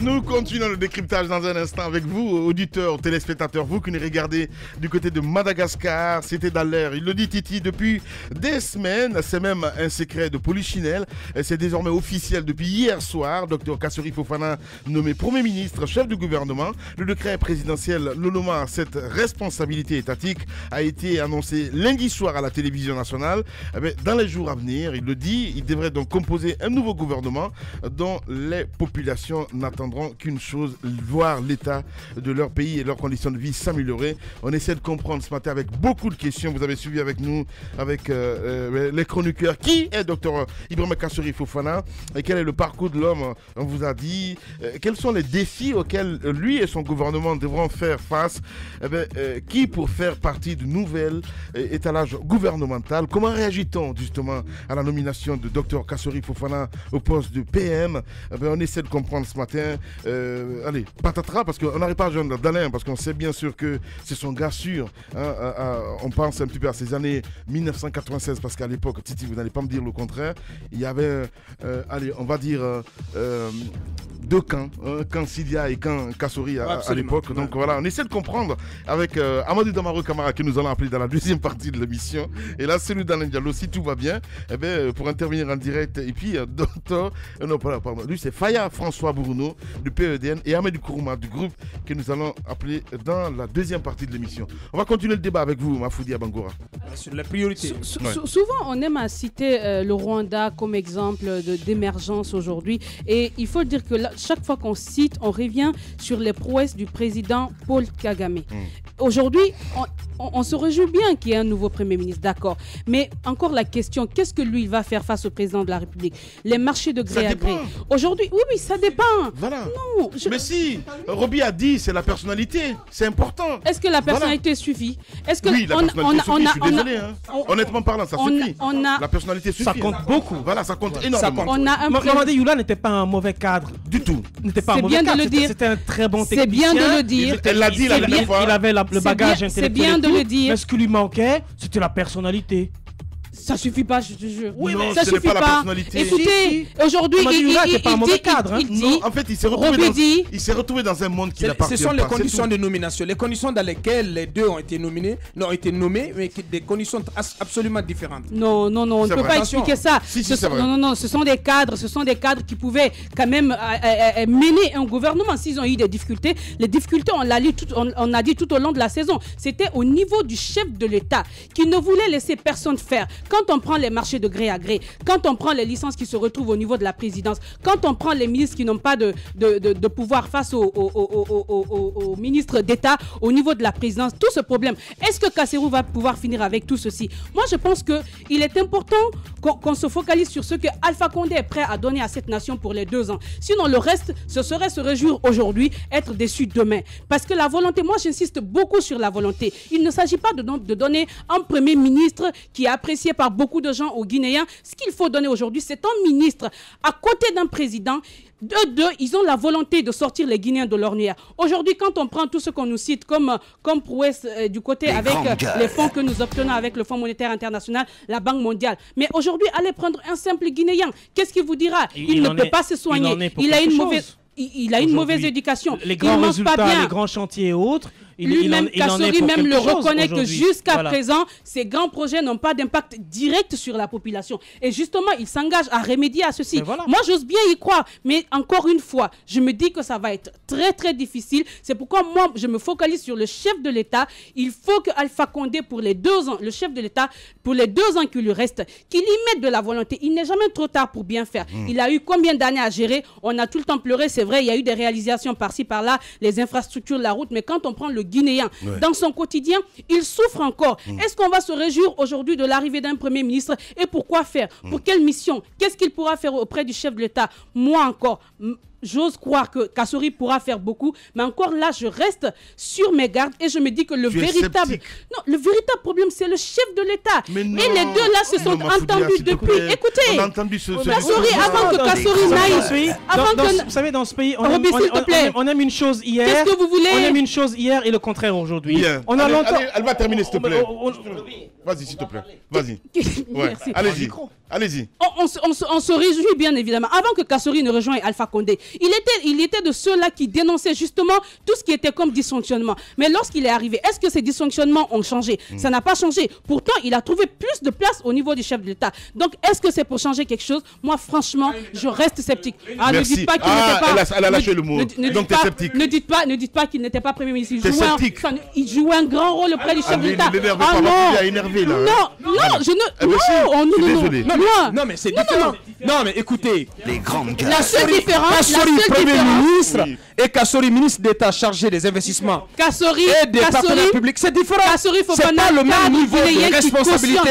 Nous continuons le décryptage dans un instant avec vous, auditeurs, téléspectateurs, vous qui nous regardez du côté de Madagascar. C'était dans l'air, il le dit Titi, depuis des semaines. C'est même un secret de Polichinelle. C'est désormais officiel depuis hier soir. Dr Kassory Fofana, nommé Premier ministre, chef du gouvernement. Le décret présidentiel le nommant à cette responsabilité étatique a été annoncé lundi soir à la télévision nationale. Dans les jours à venir, il le dit, il devrait donc composer un nouveau gouvernement dont les populations n'attendront qu'une chose, voir l'état de leur pays et leurs conditions de vie s'améliorer. On essaie de comprendre ce matin avec beaucoup de questions. Vous avez suivi avec nous, avec les chroniqueurs. Qui est Dr Ibrahima Kassory Fofana et quel est le parcours de l'homme? On vous a dit quels sont les défis auxquels lui et son gouvernement devront faire face. Qui pour faire partie du nouvel étalage gouvernemental? Comment réagit-on justement à la nomination de Dr Kassory Fofana au poste de PM? On essaie de comprendre ce matin. Allez, patatras, parce qu'on n'arrive pas à joindre d'Alain, parce qu'on sait bien sûr que c'est son gars sûr. On pense un petit peu à ces années 1996, parce qu'à l'époque, Titi, vous n'allez pas me dire le contraire, il y avait, allez, on va dire, deux camps, camp Sidia et camp Kassory à l'époque. Donc voilà, on essaie de comprendre avec Amadou Damaro Camara, que nous allons appeler dans la deuxième partie de l'émission. Et là, celui d'Alain Diallo, si tout va bien, pour intervenir en direct. Et puis, docteur, non, pardon, lui c'est Faya François Bruno du PEDN et Ahmed Kourouma du groupe que nous allons appeler dans la deuxième partie de l'émission. On va continuer le débat avec vous, Mafoudi Abangora. Sur la priorité. Souvent, on aime à citer le Rwanda comme exemple d'émergence aujourd'hui. Et il faut dire que là, chaque fois qu'on cite, on revient sur les prouesses du président Paul Kagame. Aujourd'hui, on se réjouit bien qu'il y ait un nouveau Premier ministre, d'accord. Mais encore la question, qu'est-ce que lui va faire face au président de la République? Les marchés de gré à gré. Aujourd'hui, oui, ça dépend. Voilà. Non, mais si, Roby a dit, c'est la personnalité. C'est important. Est-ce que la personnalité suffit? Est-ce que oui, la personnalité suffit, je suis désolé. Honnêtement parlant, ça suffit. La personnalité suffit. Ça compte beaucoup. Voilà, ça compte énormément. Mamadi Youla n'était pas un mauvais cadre. Du tout. N'était pas un mauvais cadre. C'était un très bon technicien. C'est bien de le dire. Elle l'a dit la dernière fois. Il avait le bagage intellectuel. C'est bien de le dire. Mais ce qui lui manquait, c'était la personnalité. Ça suffit pas, je te jure. Oui, non, ça suffit pas. La personnalité. Écoutez, aujourd'hui, il n'était pas un mauvais cadre. Non, en fait, il s'est retrouvé dans un monde qui n'appartient pas. Ce sont les conditions de nomination. Les conditions dans lesquelles les deux ont été nommés, mais des conditions absolument différentes. Non, on ne peut pas expliquer ça. Non, ce sont des cadres qui pouvaient quand même mener un gouvernement s'ils ont eu des difficultés. Les difficultés, on a dit tout au long de la saison. C'était au niveau du chef de l'État qui ne voulait laisser personne faire. Quand on prend les marchés de gré à gré, quand on prend les licences qui se retrouvent au niveau de la présidence, quand on prend les ministres qui n'ont pas de pouvoir face aux ministres d'État au niveau de la présidence, tout ce problème, est-ce que Kassory va pouvoir finir avec tout ceci? Moi, je pense qu'il est important qu'on se focalise sur ce que Alpha Condé est prêt à donner à cette nation pour les 2 ans. Sinon, le reste, ce serait se réjouir aujourd'hui, être déçu demain. Parce que la volonté, moi, j'insiste beaucoup sur la volonté. Il ne s'agit pas de donner un Premier ministre qui est apprécié par beaucoup de gens aux Guinéens. Ce qu'il faut donner aujourd'hui, c'est un ministre à côté d'un président. Ils ont la volonté de sortir les Guinéens de l'ornière. Aujourd'hui, quand on prend tout ce qu'on nous cite comme prouesse du côté avec les fonds que nous obtenons avec le Fonds monétaire international, la Banque mondiale. Mais aujourd'hui, allez prendre un simple Guinéen. Qu'est-ce qu'il vous dira? Il ne peut pas se soigner. Il a une mauvaise éducation. Les grands résultats, les grands chantiers et autres. Lui-même, Kassory même le reconnaît que jusqu'à présent, ces grands projets n'ont pas d'impact direct sur la population. Et justement, il s'engage à remédier à ceci. Moi, j'ose bien y croire. Mais encore une fois, je me dis que ça va être très, très difficile. C'est pourquoi moi, je me focalise sur le chef de l'État. Il faut que Alpha Condé, pour les 2 ans, le chef de l'État, pour les 2 ans qui lui restent, qu'il y mette de la volonté. Il n'est jamais trop tard pour bien faire. Il a eu combien d'années à gérer? On a tout le temps pleuré, c'est vrai. Il y a eu des réalisations par-ci, par-là, les infrastructures, la route. Mais quand on prend le Guinéen, dans son quotidien, il souffre encore. Est-ce qu'on va se réjouir aujourd'hui de l'arrivée d'un Premier ministre? Et pourquoi faire? Pour quelle mission? Qu'est-ce qu'il pourra faire auprès du chef de l'État? Moi encore, j'ose croire que Kassory pourra faire beaucoup, mais encore là, je reste sur mes gardes et je me dis que le véritable problème, c'est le chef de l'État. Et les deux là se sont entendus depuis. Écoutez, Kassory, avant que Kassory n'aille, vous savez, dans ce pays, on aime une chose hier. Qu'est-ce que vous voulez? On aime une chose hier et le contraire aujourd'hui. On a longtemps. Elle va terminer, s'il te plaît. Vas-y, s'il te plaît. Vas-y. Allez-y. Allez-y. On se réjouit bien évidemment. Avant que Kassory ne rejoigne Alpha Condé, Il était de ceux-là qui dénonçaient justement tout ce qui était comme dysfonctionnement. Mais lorsqu'il est arrivé, est-ce que ces dysfonctionnements ont changé? Ça n'a pas changé. Pourtant, il a trouvé plus de place au niveau du chef de l'État. Donc, est-ce que c'est pour changer quelque chose? Moi, franchement, je reste sceptique. Ah, ne dites pas qu'il n'était pas... Elle a lâché le mot. Donc, tu es sceptique. Ne dites pas qu'il n'était pas Premier ministre. Il jouait un grand rôle auprès du chef de l'État. Ah non, il a énervé là. Non, je ne... Désolé. Non, mais c'est différent. Non, mais écoutez. Les grandes gueules. La seule différence... Kassori, Premier ministre, et Kassori, ministre d'État chargé des investissements et des partenaires publics, c'est différent. C'est pas le même niveau de responsabilité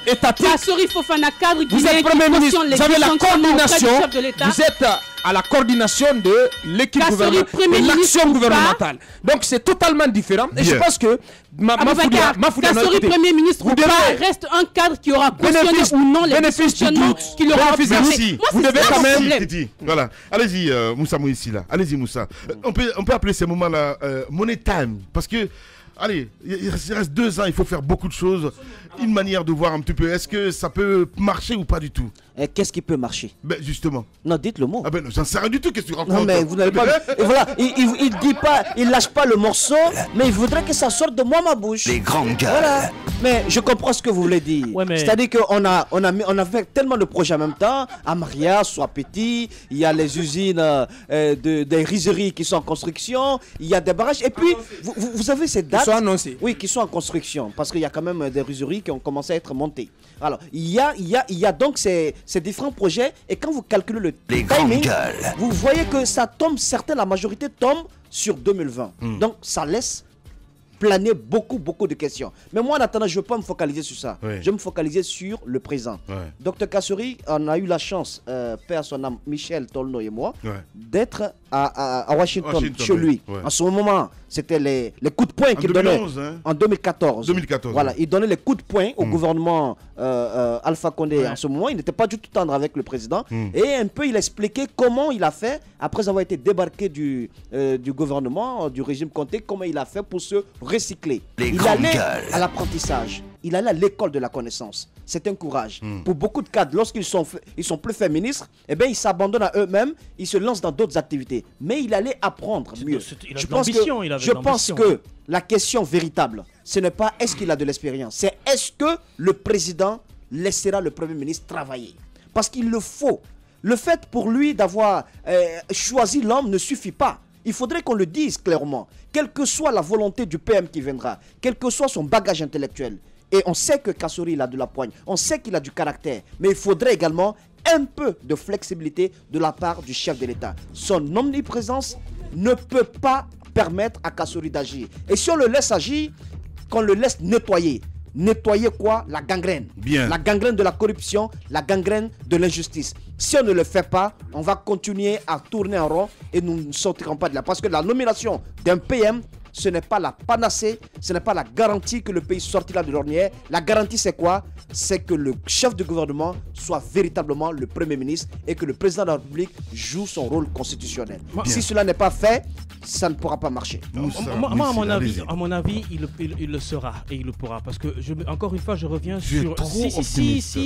étatique. Kassori Fofana, cadre vous êtes Premier ministre, vous avez la coordination, vous êtes à la coordination de l'équipe gouvernementale, de l'action gouvernementale. Donc c'est totalement différent. Et je pense que Kassori, Premier ministre, reste un cadre qui aura cautionné ou non les dysfonctionnements qu'il aura Merci. Vous devez quand même... Voilà. Allez-y, Moussa Moïsi là. Allez-y, Moussa. On peut appeler ces moments-là money time. Parce que, allez, il reste 2 ans, il faut faire beaucoup de choses. Une manière de voir un petit peu, est-ce que ça peut marcher ou pas du tout? Qu'est-ce qui peut marcher? Ben justement. Non, dites le mot. Ah ben j'en sais rien du tout, qu'est-ce que tu racontes? Non mais vous n'avez pas... Et voilà, il dit pas, il lâche pas le morceau, mais il voudrait que ça sorte de moi ma bouche. Les grandes gueules. Voilà. Mais je comprends ce que vous voulez dire. Ouais, mais... C'est-à-dire qu'on a fait tellement de projets en même temps. Amaria, Soit Petit, il y a les usines des rizeries qui sont en construction, il y a des barrages. Et puis, vous avez ces dates... Qui sont annoncées. Oui, qui sont en construction. Parce qu'il y a quand même des rizeries qui ont commencé à être montées. Alors, il y a donc ces différents projets. Et quand vous calculez le timing, vous voyez que ça tombe, la majorité tombe sur 2020. Donc, ça laisse planer beaucoup de questions. Mais moi, en attendant, je ne veux pas me focaliser sur ça. Oui. Je vais me focaliser sur le présent. Dr Kassori, on a eu la chance, père son âme, Michel Tolno et moi, d'être à Washington, chez lui. En ce moment, c'était les coups de poing qu'il donnait en 2014. Voilà, il donnait les coups de poing au gouvernement Alpha Condé. En ce moment, il n'était pas du tout tendre avec le président. Et un peu, il expliquait comment il a fait, après avoir été débarqué du gouvernement, du régime Condé, comment il a fait pour se recycler. Il allait à l'apprentissage. Il allait à l'école de la connaissance. C'est un courage. Pour beaucoup de cadres, lorsqu'ils sont plus faits ministres, eh bien, ils s'abandonnent à eux-mêmes, ils se lancent dans d'autres activités. Mais il allait apprendre mieux. Je pense que la question véritable, ce n'est pas est-ce qu'il a de l'expérience, c'est est-ce que le président laissera le Premier ministre travailler. Parce qu'il le faut. Le fait pour lui d'avoir choisi l'homme ne suffit pas. Il faudrait qu'on le dise clairement. Quelle que soit la volonté du PM qui viendra, quel que soit son bagage intellectuel, et on sait que Kassori, il a de la poigne, on sait qu'il a du caractère, mais il faudrait également un peu de flexibilité de la part du chef de l'État. Son omniprésence ne peut pas permettre à Kassori d'agir. Et si on le laisse agir, qu'on le laisse nettoyer. Nettoyer quoi? La gangrène. La gangrène de la corruption, la gangrène de l'injustice. Si on ne le fait pas, on va continuer à tourner en rond et nous ne sortirons pas de là. Parce que la nomination d'un PM, ce n'est pas la panacée, ce n'est pas la garantie que le pays sortira de l'ornière. La garantie, c'est quoi? C'est que le chef de gouvernement soit véritablement le Premier ministre et que le président de la République joue son rôle constitutionnel. Si cela n'est pas fait, ça ne pourra pas marcher. Moi, à mon avis, il le sera et il le pourra. Parce que, encore une fois, je reviens sur...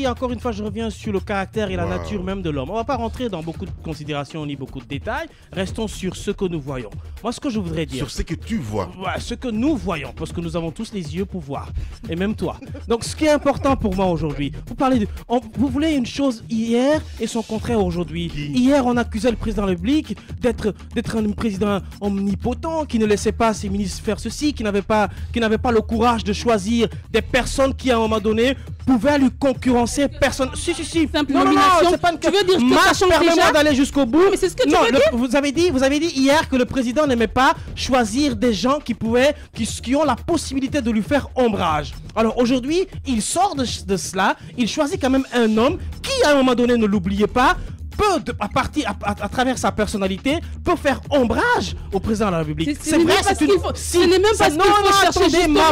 encore une fois, je reviens sur le caractère et la nature même de l'homme. On ne va pas rentrer dans beaucoup de considérations ni beaucoup de détails. Restons sur ce que nous voyons. Moi, ce que je voudrais dire... Sur ce que tu vois. Ouais, ce que nous voyons, parce que nous avons tous les yeux pour voir. Et même toi. Donc, ce qui est important pour moi aujourd'hui, vous voulez une chose hier et son contraire aujourd'hui. Hier, on accusait le président de la République d'être un président omnipotent, qui ne laissait pas ses ministres faire ceci, qui n'avait pas le courage de choisir des personnes qui, à un moment donné, pouvaient lui concurrencer. Personne. Si. Simple nomination. C'est pas une... Tu veux dire que ça change déjà? Permets-moi d'aller jusqu'au bout. Mais c'est ce que tu veux dire. Vous avez dit hier que le président n'aimait pas choisir des gens qui ont la possibilité de lui faire ombrage. Alors aujourd'hui, il sort de cela, il choisit quand même un homme qui, à un moment donné, ne l'oubliez pas, peut, à travers sa personnalité, peut faire ombrage au président de la République. C'est vrai, ce n'est même pas ce qu'il faut chercher justement.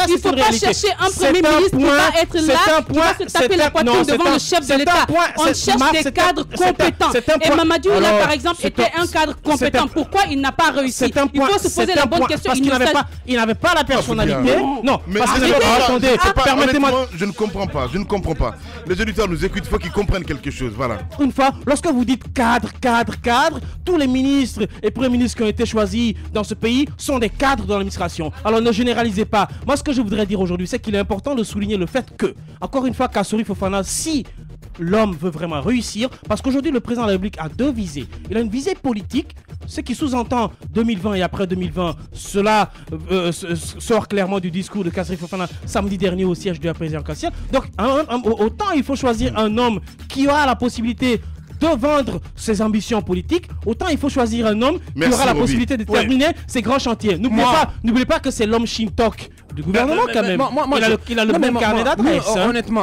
Il ne faut pas chercher un Premier ministre qui va être là, qui va se taper la poitrine devant le chef de l'État. On cherche des cadres compétents. Et Mamadou, là, par exemple, était un cadre compétent. Pourquoi il n'a pas réussi? Il faut se poser la bonne question. Parce qu'il n'avait pas la personnalité. Non, parce que... Attendez, permettez-moi... Je ne comprends pas. Les auditeurs nous écoutent, il faut qu'ils comprennent quelque chose. Voilà. Une fois, Lorsque vous dites cadre, tous les ministres et premiers ministres qui ont été choisis dans ce pays sont des cadres de l'administration. Alors ne généralisez pas. Moi, ce que je voudrais dire aujourd'hui, c'est qu'il est important de souligner le fait que, encore une fois, Kassory Fofana, si l'homme veut vraiment réussir, parce qu'aujourd'hui le président de la République a deux visées. Il a une visée politique, ce qui sous-entend 2020 et après 2020, cela sort clairement du discours de Kassory Fofana samedi dernier au siège du président Kassiel. Donc autant il faut choisir un homme qui aura la possibilité de vendre ses ambitions politiques, autant il faut choisir un homme qui aura la possibilité de terminer ses grands chantiers. N'oubliez pas que c'est l'homme Shintok du gouvernement quand même. Il a le même carnet d'adresse.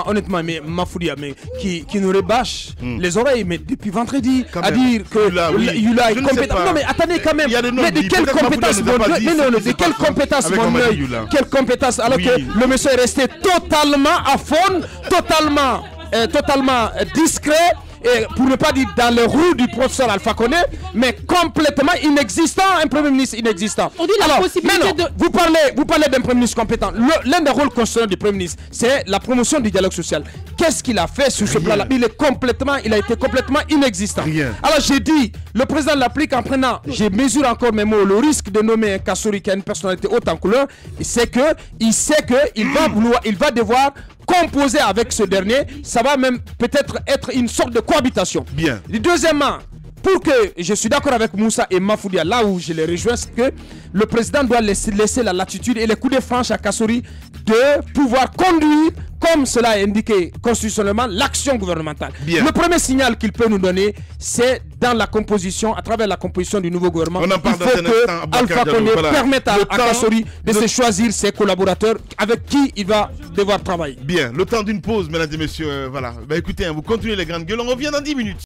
Honnêtement, mais Mafoudia, qui nous rebâche les oreilles, mais depuis vendredi, à dire que Yula est compétent. Non mais attendez quand même, mais de quelle compétence de quelle compétence mon œil, quelle compétence, alors que le monsieur est resté totalement à fond, totalement discret. Et pour ne pas dire dans le roues du professeur Alpha Condé, mais complètement inexistant, un premier ministre inexistant. On dit la possibilité de... Vous parlez d'un premier ministre compétent. L'un des rôles constitutionnels du premier ministre, c'est la promotion du dialogue social. Qu'est-ce qu'il a fait sur ce plan-là? Il a été complètement inexistant. Alors j'ai dit, le président l'applique en prenant, je mesure encore mes mots, le risque de nommer un Kassory qui a une personnalité haute en couleur, c'est qu'il sait qu'il va devoir composer avec ce dernier, ça va même peut-être être une sorte de cohabitation. Bien. Deuxièmement, pour que je suis d'accord avec Moussa et Mafoudia, là où je les rejoins, c'est que le président doit laisser la latitude et les coups de franche à Kassory de pouvoir conduire, comme cela est indiqué constitutionnellement, l'action gouvernementale. Bien. Le premier signal qu'il peut nous donner, c'est dans la composition, à travers la composition du nouveau gouvernement. Il faut que Alpha Condé permette à Kassory de se choisir ses collaborateurs avec qui il va devoir travailler. Bien, le temps d'une pause, mesdames et messieurs. Voilà. Écoutez, vous continuez les grandes gueules, on revient dans 10 minutes.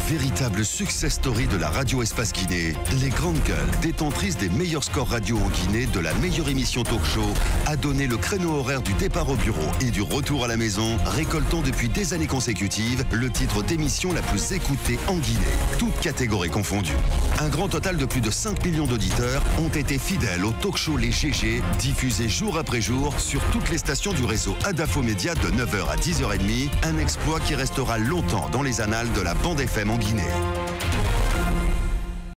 Véritable success story de la radio Espace Guinée, les grandes gueules, détentrices des meilleurs scores radio en Guinée, de la meilleure émission talk show, a donné le créneau horaire du départ au bureau et du retour à la maison, récoltant depuis des années consécutives le titre d'émission la plus écoutée en Guinée, toutes catégories confondues. Un grand total de plus de 5 millions d'auditeurs ont été fidèles au talk show Les GG, diffusé jour après jour sur toutes les stations du réseau Adafo Média de 9h à 10h30, un exploit qui restera longtemps dans les annales de la bande FM en Guinée.